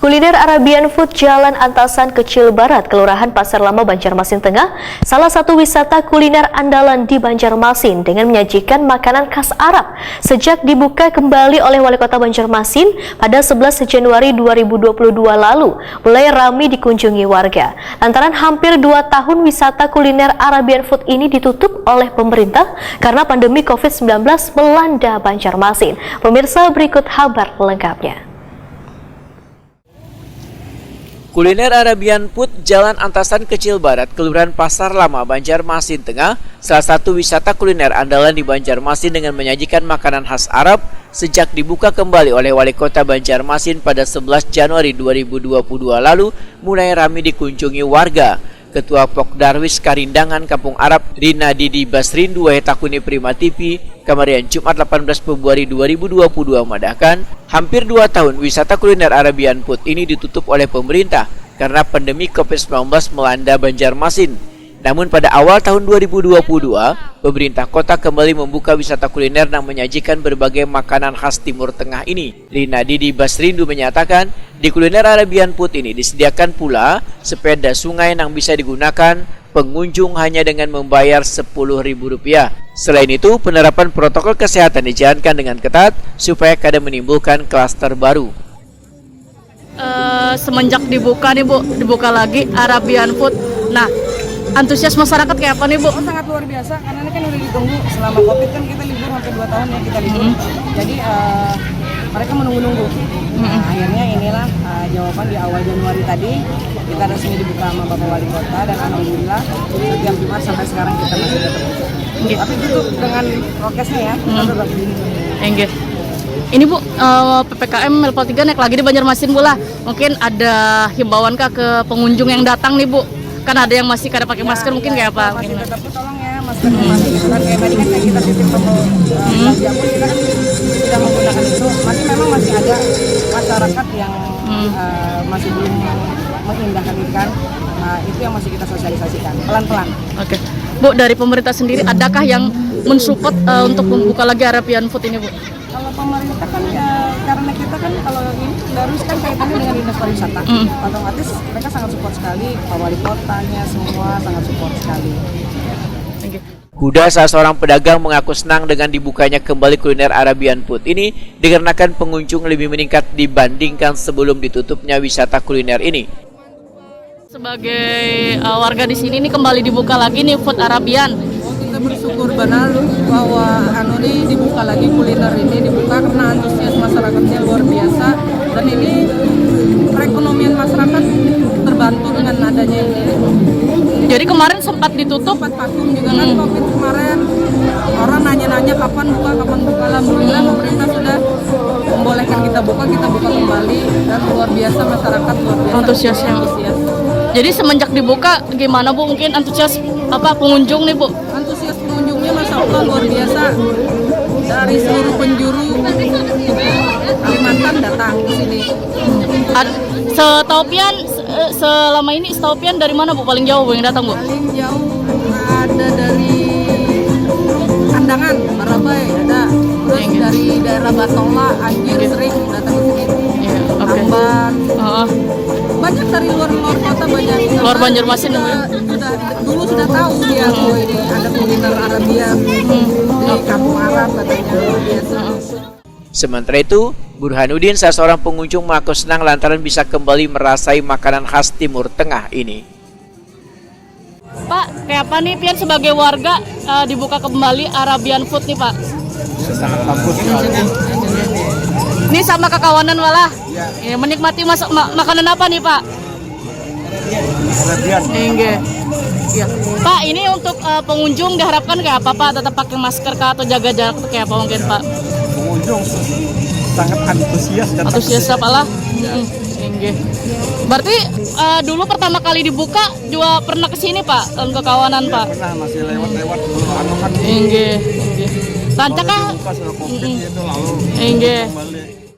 Kuliner Arabian Food Jalan Antasan Kecil Barat, Kelurahan Pasar Lama, Banjarmasin Tengah, salah satu wisata kuliner andalan di Banjarmasin dengan menyajikan makanan khas Arab. Sejak dibuka kembali oleh Wali Kota Banjarmasin pada 11 Januari 2022 lalu, mulai ramai dikunjungi warga. Lantaran hampir 2 tahun wisata kuliner Arabian Food ini ditutup oleh pemerintah karena pandemi COVID-19 melanda Banjarmasin. Pemirsa, berikut kabar lengkapnya. Kuliner Arabian Food Jalan Antasan Kecil Barat, Kelurahan Pasar Lama, Banjarmasin Tengah, salah satu wisata kuliner andalan di Banjarmasin dengan menyajikan makanan khas Arab sejak dibuka kembali oleh Wali Kota Banjarmasin pada 11 Januari 2022 lalu mulai ramai dikunjungi warga. Ketua Pok Darwis Karindangan Kampung Arab Rina Didi Basrin Duahetakuni Prima TV Kamarian Jumat 18 Februari 2022 mengadakan hampir 2 tahun wisata kuliner Arabian Food ini ditutup oleh pemerintah karena pandemi COVID-19 melanda Banjarmasin. Namun pada awal tahun 2022, pemerintah kota kembali membuka wisata kuliner yang menyajikan berbagai makanan khas Timur Tengah ini. Rina Didi Basrindu menyatakan, di kuliner Arabian Food ini disediakan pula sepeda sungai yang bisa digunakan pengunjung hanya dengan membayar Rp10.000. Selain itu, penerapan protokol kesehatan dijalankan dengan ketat supaya kada menimbulkan klaster baru. Semenjak dibuka nih Bu, dibuka lagi Arabian Food. Nah, antusias masyarakat kayak apa nih Bu? Oh, sangat luar biasa karena ini kan udah ditunggu selama COVID kan kita libur hampir 2 tahun ya kita libur. Jadi mereka menunggu-nunggu. Nah, akhirnya inilah jawaban di awal Januari tadi kita resmi dibuka sama Bapak Wali Kota dan alhamdulillah setiap Jumat sampai sekarang kita masih tetap buka. Tapi itu dengan prokesnya ya. Enggak. Ini Bu, PPKM level 3 naik lagi di Banjarmasin Bu lah. Mungkin ada himbauan kah ke pengunjung yang datang nih Bu? Kan ada yang masih kada pakai masker, mungkin kayak apa? Masih tetap tolong ya maskernya masih gitu kan kayak tadi kan kita titip toko belanja pun kita kan tidak menggunakan itu. Memang masih ada masyarakat yang masih belum mengindahkan itu kan. Itu yang masih kita sosialisasikan pelan-pelan. Oke. Bu, dari pemerintah sendiri adakah yang mensupport untuk membuka lagi Arabian Food ini Bu? Kalau pemerintah kan ya, karena kita kan kalau ini Darwis kan kaitannya dengan dinas pariwisata, otomatis mereka sangat support sekali, Pak Wali Kotanya semua sangat support sekali. Huda, salah seorang pedagang, mengaku senang dengan dibukanya kembali kuliner Arabian Food ini dikarenakan pengunjung lebih meningkat dibandingkan sebelum ditutupnya wisata kuliner ini. Sebagai warga di sini nih kembali dibuka lagi nih food Arabian. Kita bersyukur benar bahwa ini dibuka lagi kuliner ini dibuka karena antusias masyarakatnya luar biasa dan ini perekonomian masyarakat terbantu dengan adanya ini. Jadi kemarin sempat ditutup, sempat vakum juga kan COVID kemarin, orang nanya-nanya kapan buka. Alhamdulillah pemerintah sudah membolehkan kita buka kembali dan luar biasa masyarakat luar biasa antusias. Jadi semenjak dibuka gimana Bu, mungkin antusias pengunjung nih Bu? Antusias pengunjungnya Masya Allah luar biasa, dari seluruh penjuru Kalimantan datang ke sini. Selama ini Staupian dari mana Bu paling jauh Bu yang datang Bu? Paling jauh ada dari Kandangan, Marabai ada, terus dari daerah Batola, Anjir sering datang ke sini. Tamban. Banyak dari luar kota banyak. Luar Banjarmasin dulu sudah tahu dia ini ada kuliner Arabian di Kampung Arab katanya luar biasa. Sementara itu, Burhanuddin, salah seorang pengunjung, mengaku senang lantaran bisa kembali merasai makanan khas Timur Tengah ini. Pak, kayak apa nih Pian sebagai warga dibuka kembali Arabian Food nih Pak? Sangat bagus. Ini sama kekawanan malah. Ya, menikmati makanan apa nih Pak? Arabian. Enggak. Ya. Pak, ini untuk pengunjung diharapkan kayak apa Pak? Tetap pakai masker kah atau jaga jarak kayak apa mungkin Pak? Pengunjung sangat antusias Pak lah. Enggak. Berarti dulu pertama kali dibuka juga pernah kesini Pak, tahun kekawanan Pak? Pernah, masih lewat Enggak. Lancar kah? Buka COVID itu lalu Enggak. kembali.